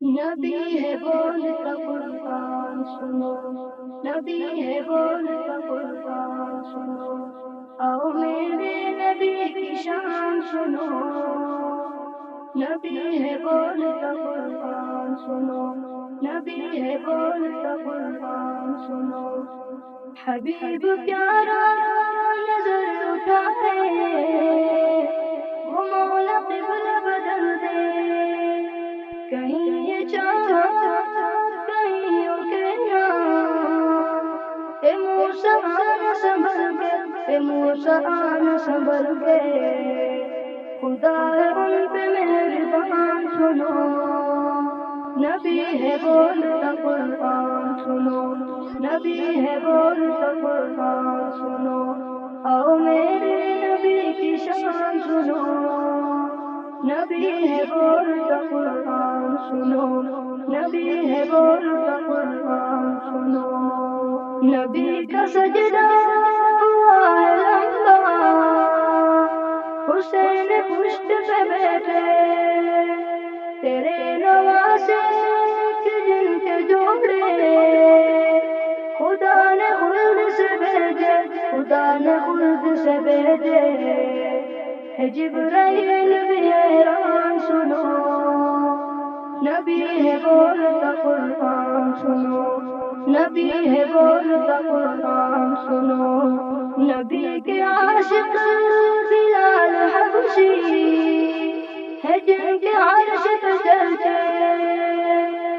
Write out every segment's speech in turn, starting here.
نبی ہے بولتا قرآن سنو، نبی ہے بولتا قرآن سنو، آؤ میرے نبی کی شان سنو، نبی ہے بولتا قرآن سنو، نبی ہے بولتا قرآن سنو، حبیب پیارا نظر اٹھائے وہ مولا قبلہ بدل دے، کہیں یہ چاہت کہیں ان کے نام، اے موسیٰ آنا سنبھل کے، اے موسیٰ آنا سنبھل کے، خدا ہے ان پہ مہربان سنو، نبی ہے بولتا قرآن سنو، نبی ہے بولتا قرآن سنو، آؤ میرے نبی کی شان سنو، نبی ہے بولتا قرآن سنو، نبی ہے بولتا قرآن سنو، نبی کا سجدہ ہوا ہے لمبا، حسین پشت پہ بیٹھے، تیرے نواسے کے جن کے جوڑے خدا نے خلد سے بھیجے، خدا نے خلد سے بھیجے، ہے جبرائیل بھی حیران سنو، نبی ہے بولتا قرآن سنو، نبی ہے بولتا قرآن سنو، نبی کے عاشق بلال حبشی ہے جن کے عرش پہ چلتے،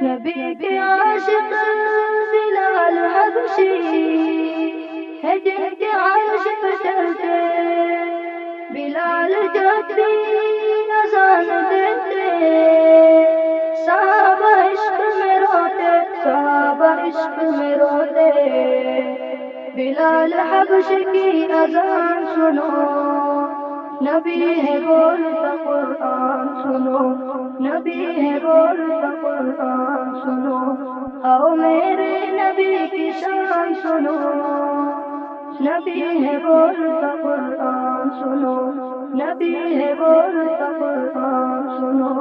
نبی کے عاشق بلال حبشی ہے جن کے عرش پہ چلتے، بلال جب بھی اذان دیتے صحابہ عشق میں روتے، صحابہ عشق میں روتے، بلال حبش کی اذان سنو، نبی ہے بولتا قرآن سنو، نبی ہے بولتا قرآن سنو، آؤ میرے نبی کی شان سنو، نبی ہے بولتا قرآن سنو، نبی ہے بولتا قرآن سنو۔